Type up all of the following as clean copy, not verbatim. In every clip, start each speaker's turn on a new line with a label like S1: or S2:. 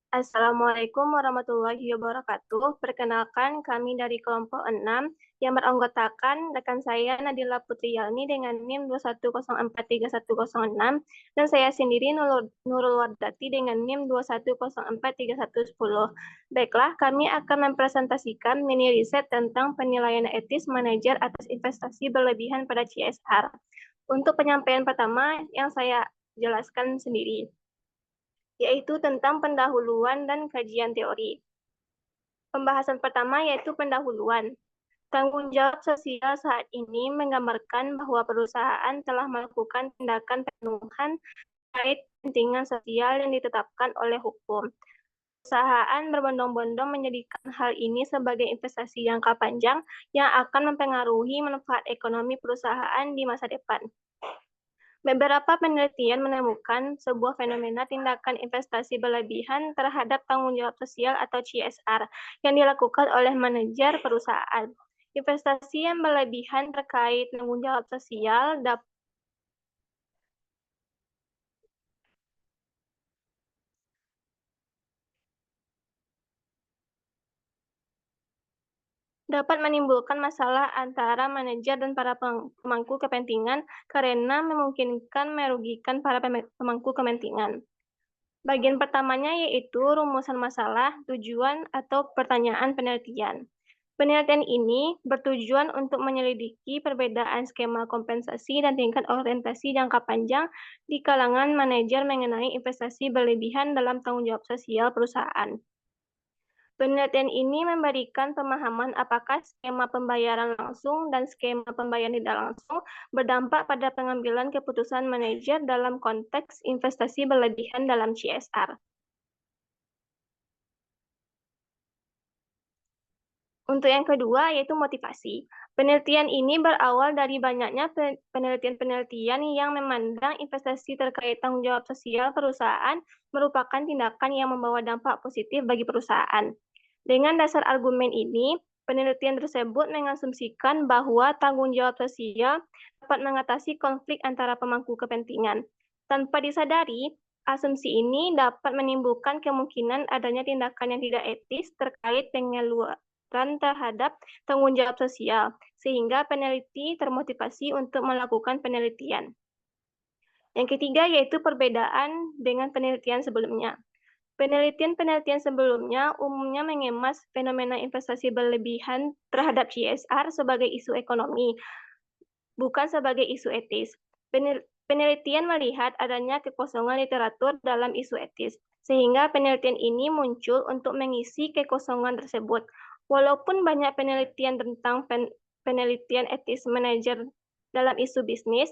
S1: Assalamualaikum warahmatullahi wabarakatuh. Perkenalkan, kami dari kelompok 6 yang beranggotakan rekan saya Nadila Putriyalni dengan NIM 210431106 dan saya sendiri Nurul Wardati dengan NIM 210431110. Baiklah, kami akan mempresentasikan mini riset tentang penilaian etis manajer atas investasi berlebihan pada CSR. Untuk penyampaian pertama yang saya jelaskan sendiri, yaitu tentang pendahuluan dan kajian teori. Pembahasan pertama yaitu pendahuluan. Tanggung jawab sosial saat ini menggambarkan bahwa perusahaan telah melakukan tindakan pemenuhan terkait kepentingan sosial yang ditetapkan oleh hukum. Perusahaan berbondong-bondong menjadikan hal ini sebagai investasi jangka panjang yang akan mempengaruhi manfaat ekonomi perusahaan di masa depan. Beberapa penelitian menemukan sebuah fenomena tindakan investasi berlebihan terhadap tanggung jawab sosial atau CSR yang dilakukan oleh manajer perusahaan. Investasi yang berlebihan terkait tanggung jawab sosial dapat menimbulkan masalah antara manajer dan para pemangku kepentingan karena memungkinkan merugikan para pemangku kepentingan. Bagian pertamanya yaitu rumusan masalah, tujuan, atau pertanyaan penelitian. Penelitian ini bertujuan untuk menyelidiki perbedaan skema kompensasi dan tingkat orientasi jangka panjang di kalangan manajer mengenai investasi berlebihan dalam tanggung jawab sosial perusahaan. Penelitian ini memberikan pemahaman apakah skema pembayaran langsung dan skema pembayaran tidak langsung berdampak pada pengambilan keputusan manajer dalam konteks investasi berlebihan dalam CSR. Untuk yang kedua, yaitu motivasi. Penelitian ini berawal dari banyaknya penelitian-penelitian yang memandang investasi terkait tanggung jawab sosial perusahaan merupakan tindakan yang membawa dampak positif bagi perusahaan. Dengan dasar argumen ini, penelitian tersebut mengasumsikan bahwa tanggung jawab sosial dapat mengatasi konflik antara pemangku kepentingan. Tanpa disadari, asumsi ini dapat menimbulkan kemungkinan adanya tindakan yang tidak etis terkait pengeluaran terhadap tanggung jawab sosial, sehingga peneliti termotivasi untuk melakukan penelitian. Yang ketiga yaitu perbedaan dengan penelitian sebelumnya. Penelitian-penelitian sebelumnya umumnya mengemas fenomena investasi berlebihan terhadap CSR sebagai isu ekonomi, bukan sebagai isu etis. Penelitian melihat adanya kekosongan literatur dalam isu etis, sehingga penelitian ini muncul untuk mengisi kekosongan tersebut. Walaupun banyak penelitian tentang penelitian etis manajer dalam isu bisnis,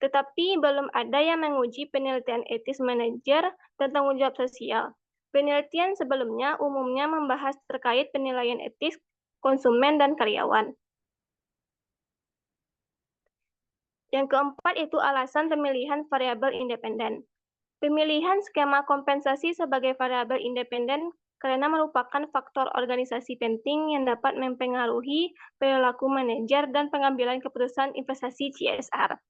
S1: tetapi belum ada yang menguji penelitian etis manajer dan tanggung jawab sosial. Penelitian sebelumnya umumnya membahas terkait penilaian etis konsumen dan karyawan. Yang keempat itu alasan pemilihan variabel independen. Pemilihan skema kompensasi sebagai variabel independen karena merupakan faktor organisasi penting yang dapat mempengaruhi perilaku manajer dan pengambilan keputusan investasi CSR.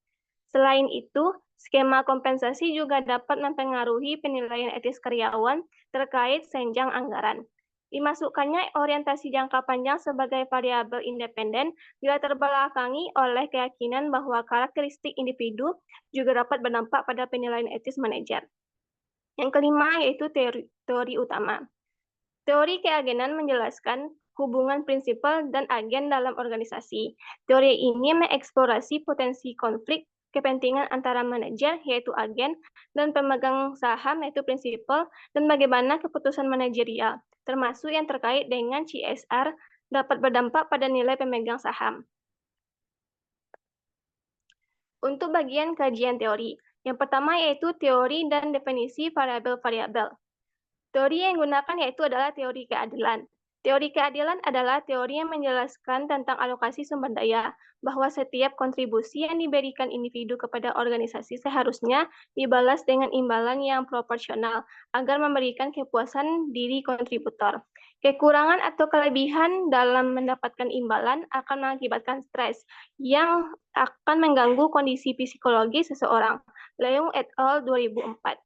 S1: Selain itu, skema kompensasi juga dapat mempengaruhi penilaian etis karyawan terkait senjang anggaran. Dimasukkannya orientasi jangka panjang sebagai variabel independen bila terbelakangi oleh keyakinan bahwa karakteristik individu juga dapat berdampak pada penilaian etis manajer. Yang kelima yaitu teori utama. Teori keagenan menjelaskan hubungan prinsipal dan agen dalam organisasi. Teori ini mengeksplorasi potensi konflik kepentingan antara manajer, yaitu agen, dan pemegang saham, yaitu prinsipal, dan bagaimana keputusan manajerial, termasuk yang terkait dengan CSR, dapat berdampak pada nilai pemegang saham. Untuk bagian kajian teori, yang pertama yaitu teori dan definisi variabel-variabel. Teori yang digunakan yaitu adalah teori keadilan. Teori keadilan adalah teori yang menjelaskan tentang alokasi sumber daya, bahwa setiap kontribusi yang diberikan individu kepada organisasi seharusnya dibalas dengan imbalan yang proporsional agar memberikan kepuasan diri kontributor. Kekurangan atau kelebihan dalam mendapatkan imbalan akan mengakibatkan stres yang akan mengganggu kondisi psikologi seseorang. Leung et al. 2004.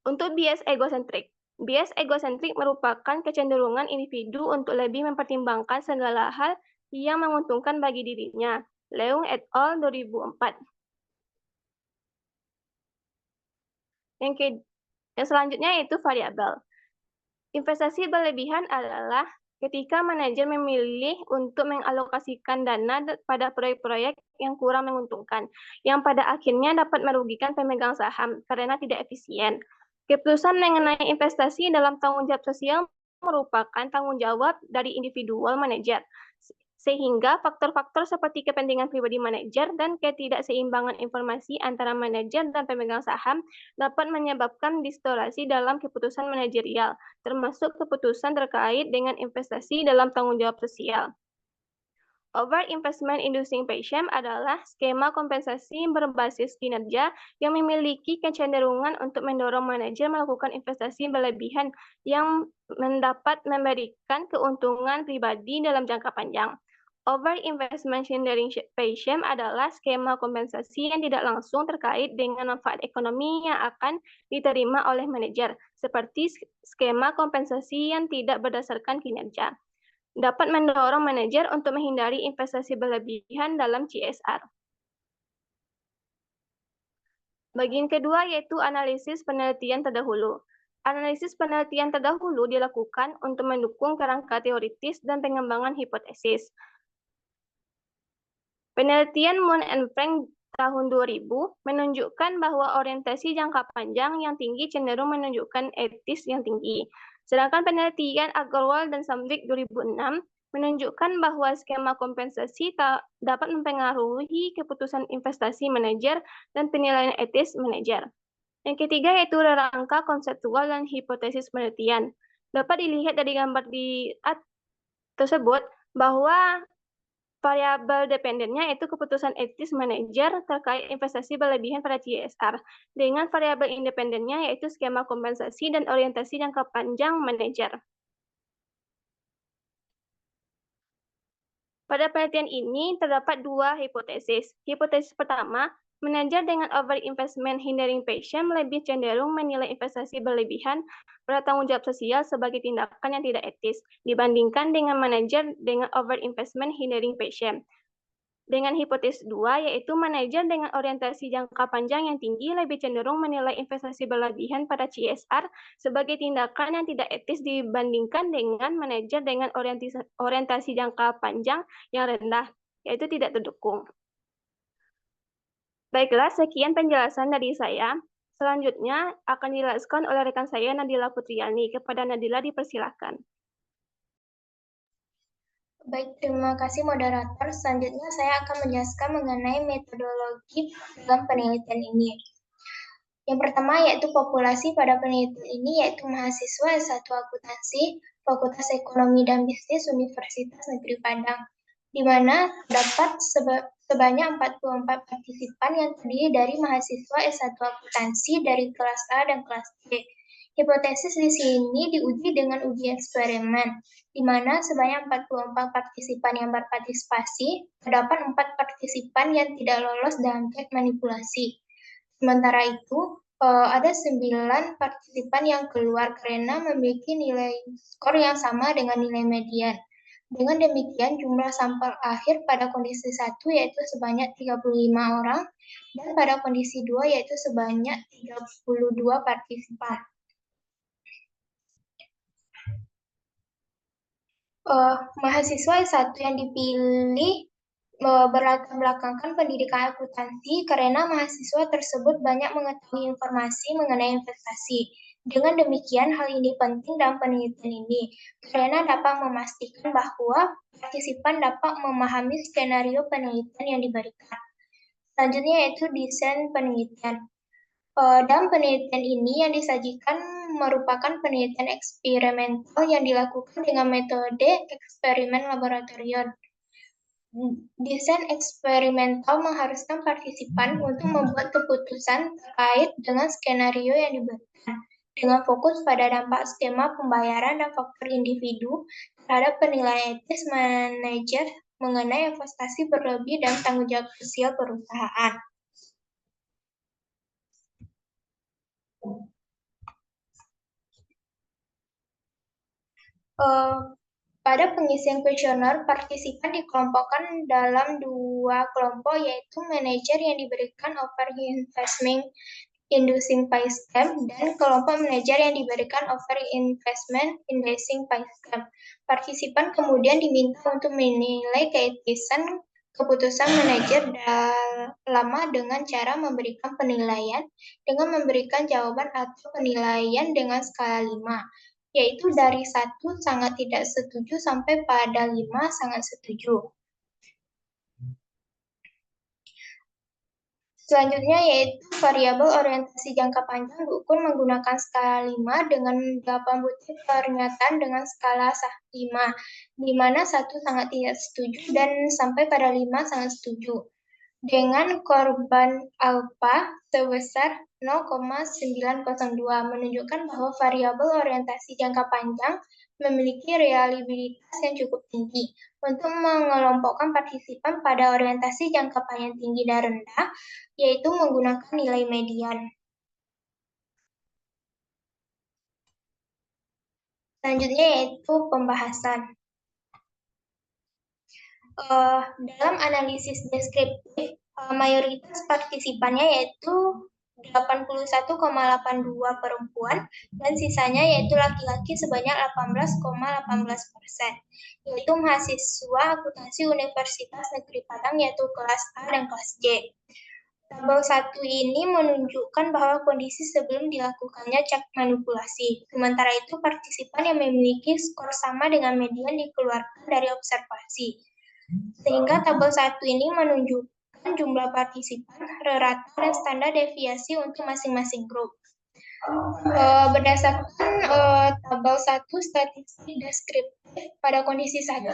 S1: Untuk bias egosentrik. Bias egosentrik merupakan kecenderungan individu untuk lebih mempertimbangkan segala hal yang menguntungkan bagi dirinya. Leung et al. 2004. Yang selanjutnya yaitu variabel. Investasi berlebihan adalah ketika manajer memilih untuk mengalokasikan dana pada proyek-proyek yang kurang menguntungkan, yang pada akhirnya dapat merugikan pemegang saham karena tidak efisien. Keputusan mengenai investasi dalam tanggung jawab sosial merupakan tanggung jawab dari individual manajer, sehingga faktor-faktor seperti kepentingan pribadi manajer dan ketidakseimbangan informasi antara manajer dan pemegang saham dapat menyebabkan distorsi dalam keputusan manajerial, termasuk keputusan terkait dengan investasi dalam tanggung jawab sosial. Over investment inducing patient adalah skema kompensasi berbasis kinerja yang memiliki kecenderungan untuk mendorong manajer melakukan investasi berlebihan yang mendapat memberikan keuntungan pribadi dalam jangka panjang. Over investment hindering patient adalah skema kompensasi yang tidak langsung terkait dengan manfaat ekonomi yang akan diterima oleh manajer, seperti skema kompensasi yang tidak berdasarkan kinerja. Dapat mendorong manajer untuk menghindari investasi berlebihan dalam CSR. Bagian kedua yaitu analisis penelitian terdahulu. Analisis penelitian terdahulu dilakukan untuk mendukung kerangka teoritis dan pengembangan hipotesis. Penelitian Moon and Frank tahun 2000 menunjukkan bahwa orientasi jangka panjang yang tinggi cenderung menunjukkan etis yang tinggi. Sedangkan penelitian Agarwal dan Samvik 2006 menunjukkan bahwa skema kompensasi dapat mempengaruhi keputusan investasi manajer dan penilaian etis manajer. Yang ketiga yaitu rangka konseptual dan hipotesis penelitian. Dapat dilihat dari gambar di tersebut bahwa variabel dependennya yaitu keputusan etis manajer terkait investasi berlebihan pada CSR. Dengan variabel independennya yaitu skema kompensasi dan orientasi jangka panjang manajer. Pada penelitian ini terdapat dua hipotesis. Hipotesis pertama, manajer dengan over investment hindering patient lebih cenderung menilai investasi berlebihan pada tanggung jawab sosial sebagai tindakan yang tidak etis dibandingkan dengan manajer dengan over investment hindering patient. Dengan hipotesis 2, yaitu manajer dengan orientasi jangka panjang yang tinggi lebih cenderung menilai investasi berlebihan pada CSR sebagai tindakan yang tidak etis dibandingkan dengan manajer dengan orientasi jangka panjang yang rendah, yaitu tidak terdukung. Baiklah, sekian penjelasan dari saya. Selanjutnya akan dijelaskan oleh rekan saya Nadila Putriani. Kepada Nadila dipersilakan.
S2: Baik, terima kasih moderator. Selanjutnya saya akan menjelaskan mengenai metodologi dalam penelitian ini. Yang pertama yaitu populasi pada penelitian ini yaitu mahasiswa S1 Akuntansi, Fakultas Ekonomi dan Bisnis Universitas Negeri Padang, di mana terdapat sebanyak 44 partisipan yang terdiri dari mahasiswa S1 Akuntansi dari kelas A dan kelas B. Hipotesis di sini diuji dengan uji eksperimen, di mana sebanyak 44 partisipan yang berpartisipasi, terdapat 4 partisipan yang tidak lolos dalam tes manipulasi. Sementara itu, ada 9 partisipan yang keluar karena memiliki nilai skor yang sama dengan nilai median. Dengan demikian, jumlah sampel akhir pada kondisi 1 yaitu sebanyak 35 orang, dan pada kondisi 2 yaitu sebanyak 32 partisipan. Mahasiswa S1 yang dipilih berlatar belakangkan pendidikan akuntansi karena mahasiswa tersebut banyak mengetahui informasi mengenai investasi. Dengan demikian, hal ini penting dalam penelitian ini karena dapat memastikan bahwa partisipan dapat memahami skenario penelitian yang diberikan. Selanjutnya yaitu desain penelitian. Dalam penelitian ini yang disajikan merupakan penelitian eksperimental yang dilakukan dengan metode eksperimen laboratorium. Desain eksperimental mengharuskan partisipan untuk membuat keputusan terkait dengan skenario yang diberikan, dengan fokus pada dampak skema pembayaran dan faktor individu terhadap penilaian etis manajer mengenai investasi berlebih dan tanggung jawab sosial perusahaan. Pada pengisian kuesioner, partisipan dikelompokkan dalam dua kelompok, yaitu manajer yang diberikan over investment inducing pay scam dan kelompok manajer yang diberikan over investment indexing pay scam. Partisipan kemudian diminta untuk menilai keetisan keputusan manajer lama dengan cara memberikan penilaian dengan memberikan jawaban atau penilaian dengan skala 5, yaitu dari 1 sangat tidak setuju sampai pada 5 sangat setuju. Selanjutnya yaitu variabel orientasi jangka panjang diukur menggunakan skala 5 dengan 8 butir pernyataan dengan skala 5, di mana 1 sangat tidak setuju dan sampai pada 5 sangat setuju. Dengan korban alfa sebesar 0,902 menunjukkan bahwa variabel orientasi jangka panjang memiliki reliabilitas yang cukup tinggi. Untuk mengelompokkan partisipan pada orientasi jangka panjang tinggi dan rendah, yaitu menggunakan nilai median. Selanjutnya yaitu pembahasan. Dalam analisis deskriptif, mayoritas partisipannya yaitu 81,82 perempuan dan sisanya yaitu laki-laki sebanyak 18,18%, yaitu mahasiswa akuntansi Universitas Negeri Padang yaitu kelas A dan kelas J. Tabel 1 ini menunjukkan bahwa kondisi sebelum dilakukannya cek manipulasi. Sementara itu, partisipan yang memiliki skor sama dengan median dikeluarkan dari observasi. Sehingga tabel 1 ini menunjukkan jumlah partisipan, rata dan standar deviasi untuk masing-masing grup. Berdasarkan tabel 1 statistik deskriptif, pada kondisi 1,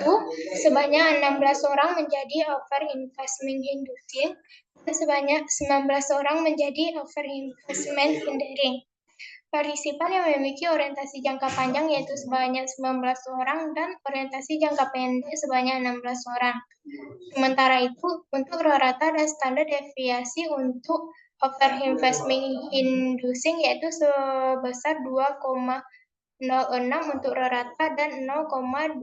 S2: sebanyak 16 orang menjadi over investment inducing dan sebanyak 19 orang menjadi over investment hindering. Partisipan yang memiliki orientasi jangka panjang yaitu sebanyak 19 orang dan orientasi jangka pendek sebanyak 16 orang. Sementara itu, untuk rata dan standar deviasi untuk over investment inducing yaitu sebesar 2,06 untuk rata dan 0,250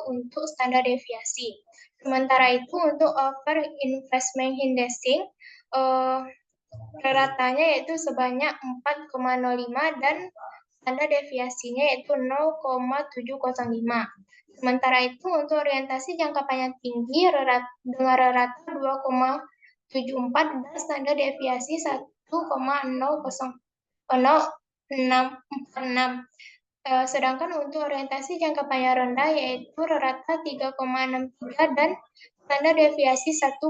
S2: untuk standar deviasi. Sementara itu, untuk over investment indexing, ratanya yaitu sebanyak 4,05 dan standar deviasinya yaitu 0,705. Sementara itu untuk orientasi jangka panjang tinggi dengan rata 2,74 dan standar deviasi 1,00646. Sedangkan untuk orientasi jangka panjang rendah yaitu rata 3,63 dan standar deviasi 1,088.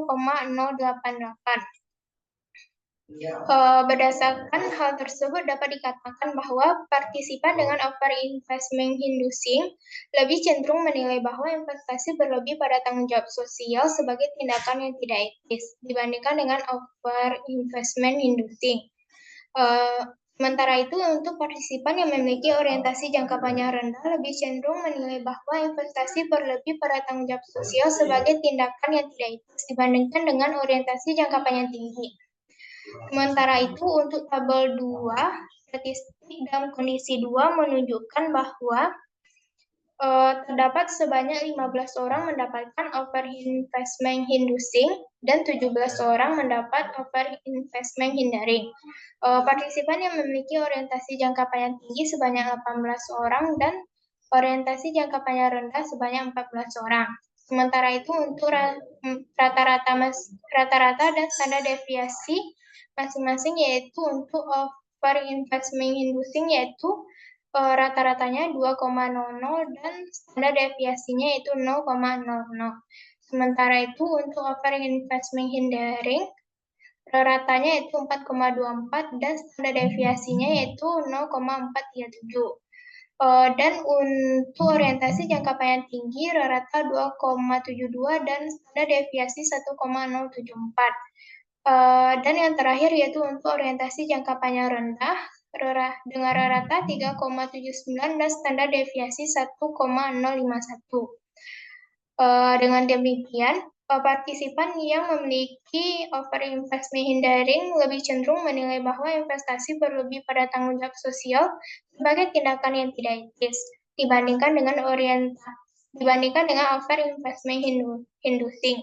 S2: Berdasarkan hal tersebut dapat dikatakan bahwa partisipan dengan over investment inducing lebih cenderung menilai bahwa investasi berlebih pada tanggung jawab sosial sebagai tindakan yang tidak etis dibandingkan dengan over investment inducing. Sementara itu, untuk partisipan yang memiliki orientasi jangka panjang rendah lebih cenderung menilai bahwa investasi berlebih pada tanggung jawab sosial sebagai tindakan yang tidak etis dibandingkan dengan orientasi jangka panjang tinggi. Sementara itu, untuk tabel 2, statistik dalam kondisi 2 menunjukkan bahwa terdapat sebanyak 15 orang mendapatkan over investment inducing dan 17 orang mendapat over investment hindering. Partisipan yang memiliki orientasi jangka panjang tinggi sebanyak 18 orang dan orientasi jangka panjang rendah sebanyak 14 orang. Sementara itu, untuk rata-rata dan standar deviasi masing-masing yaitu untuk over investment inducing yaitu rata-ratanya 2,00 dan standar deviasinya yaitu 0,00. Sementara itu untuk over investment hindering ratanya yaitu 4,24 dan standar deviasinya yaitu 0,437. Dan untuk orientasi jangka panjang tinggi rata 2,72 dan standar deviasi 1,074. Dan yang terakhir yaitu untuk orientasi jangka panjang rendah dengan rata 3,79 dan standar deviasi 1,051. Dengan demikian, partisipan yang memiliki over investment hindering lebih cenderung menilai bahwa investasi berlebih pada tanggung jawab sosial sebagai tindakan yang tidak etis. dibandingkan dengan offer investment inducing.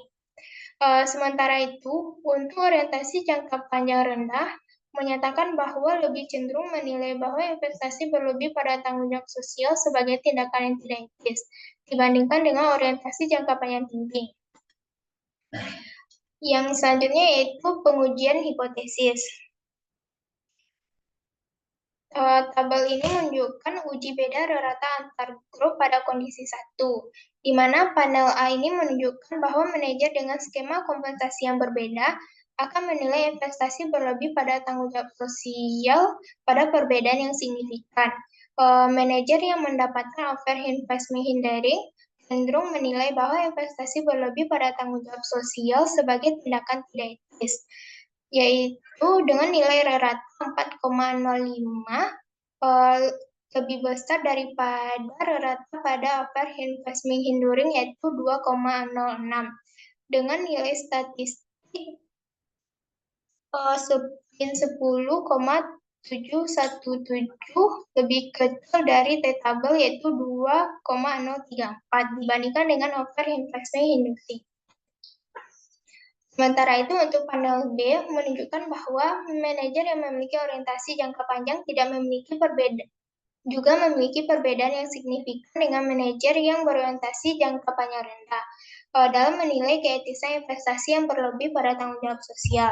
S2: Sementara itu, untuk orientasi jangka panjang rendah, menyatakan bahwa lebih cenderung menilai bahwa investasi berlebih pada tanggung jawab sosial sebagai tindakan yang tidak etis, dibandingkan dengan orientasi jangka panjang tinggi. Yang selanjutnya yaitu pengujian hipotesis. Tabel ini menunjukkan uji beda rata antar grup pada kondisi 1, di mana panel A ini menunjukkan bahwa manajer dengan skema kompensasi yang berbeda akan menilai investasi berlebih pada tanggung jawab sosial pada perbedaan yang signifikan. Manajer yang mendapatkan offer investment hindering cenderung menilai bahwa investasi berlebih pada tanggung jawab sosial sebagai tindakan tidak etis, yaitu dengan nilai rata 4,05 lebih besar daripada rata pada offer investment hindering yaitu 2,06 dengan nilai statistik 10,717 lebih kecil dari T-tabel yaitu 2,034 dibandingkan dengan offer investment inducing. Sementara itu untuk panel B menunjukkan bahwa manajer yang memiliki orientasi jangka panjang juga memiliki perbedaan yang signifikan dengan manajer yang berorientasi jangka panjang rendah dalam menilai keetisan investasi yang berlebih pada tanggung jawab sosial.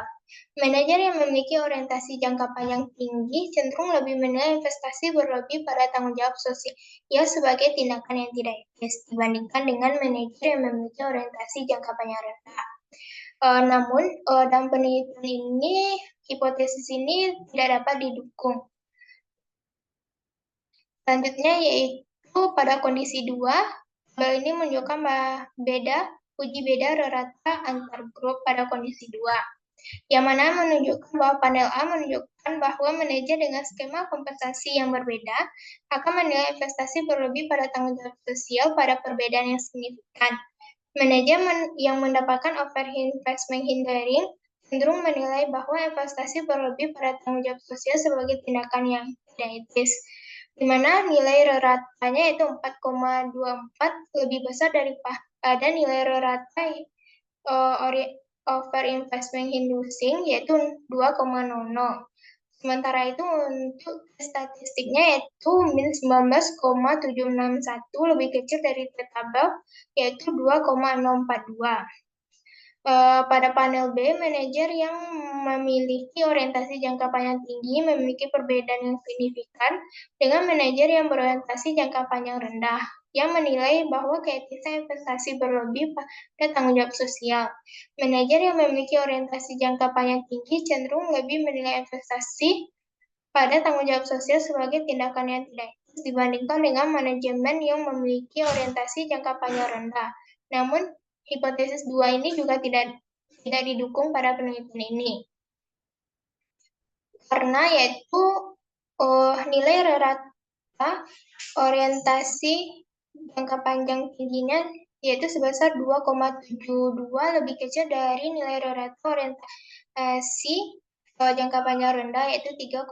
S2: Manajer yang memiliki orientasi jangka panjang tinggi cenderung lebih menilai investasi berlebih pada tanggung jawab sosial sebagai tindakan yang tidak etis dibandingkan dengan manajer yang memiliki orientasi jangka panjang rendah. Namun, dalam penelitian ini, hipotesis ini tidak dapat didukung. Selanjutnya yaitu pada kondisi 2, tabel ini menunjukkan uji beda rata antar grup pada kondisi 2, yang mana menunjukkan bahwa panel A menunjukkan bahwa manajer dengan skema kompensasi yang berbeda akan menilai investasi berlebih pada tanggung jawab sosial pada perbedaan yang signifikan. Manajer yang mendapatkan offer investment hindering cenderung menilai bahwa investasi berlebih pada tanggung jawab sosial sebagai tindakan yang tidak etis, di mana nilai ratanya itu 4,24 lebih besar daripada nilai rata offer investment inducing yaitu 2,00. Sementara itu untuk statistiknya yaitu minus 19,761 lebih kecil dari T-tabel yaitu 2,042. Pada panel B, manajer yang memiliki orientasi jangka panjang tinggi memiliki perbedaan yang signifikan dengan manajer yang berorientasi jangka panjang rendah, yang menilai bahwa keetisan investasi berlebih pada tanggung jawab sosial. Manajer yang memiliki orientasi jangka panjang tinggi cenderung lebih menilai investasi pada tanggung jawab sosial sebagai tindakan yang tidak etis dibandingkan dengan manajemen yang memiliki orientasi jangka panjang rendah. Namun, hipotesis 2 ini juga tidak didukung pada penelitian ini. Karena yaitu nilai rata orientasi jangka panjang tingginya yaitu sebesar 2,72 lebih kecil dari nilai rata orientasi jangka panjang rendah yaitu 3,76.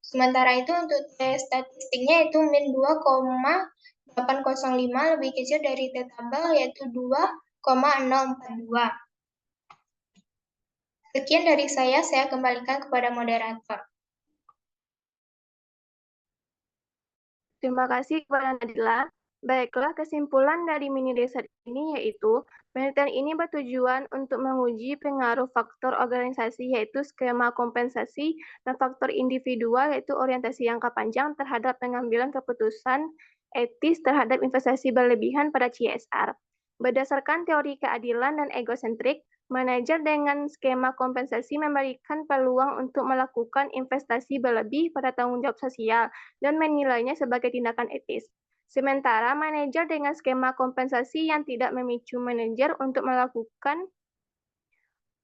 S2: Sementara itu untuk statistiknya yaitu min 2,805 lebih kecil dari T-tabel yaitu 2,042. Sekian dari saya kembalikan kepada moderator.
S1: Terima kasih kepada Nadila. Baiklah, kesimpulan dari mini riset ini yaitu penelitian ini bertujuan untuk menguji pengaruh faktor organisasi yaitu skema kompensasi dan faktor individual yaitu orientasi jangka panjang terhadap pengambilan keputusan etis terhadap investasi berlebihan pada CSR. Berdasarkan teori keadilan dan egosentrik, manajer dengan skema kompensasi memberikan peluang untuk melakukan investasi berlebih pada tanggung jawab sosial dan menilainya sebagai tindakan etis. Sementara manajer dengan skema kompensasi yang tidak memicu manajer untuk melakukan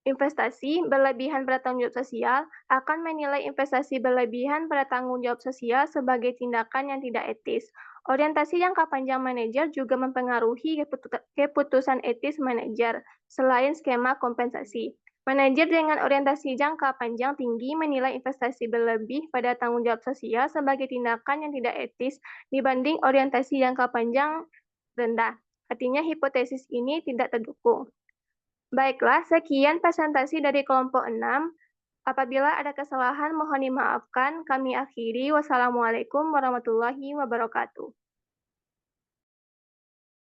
S1: investasi berlebihan pada tanggung jawab sosial akan menilai investasi berlebihan pada tanggung jawab sosial sebagai tindakan yang tidak etis. Orientasi jangka panjang manajer juga mempengaruhi keputusan etis manajer selain skema kompensasi. Manajer dengan orientasi jangka panjang tinggi menilai investasi berlebih pada tanggung jawab sosial sebagai tindakan yang tidak etis dibanding orientasi jangka panjang rendah. Artinya hipotesis ini tidak terdukung. Baiklah, sekian presentasi dari kelompok 6. Apabila ada kesalahan mohon dimaafkan. Kami akhiri. Wassalamualaikum warahmatullahi wabarakatuh.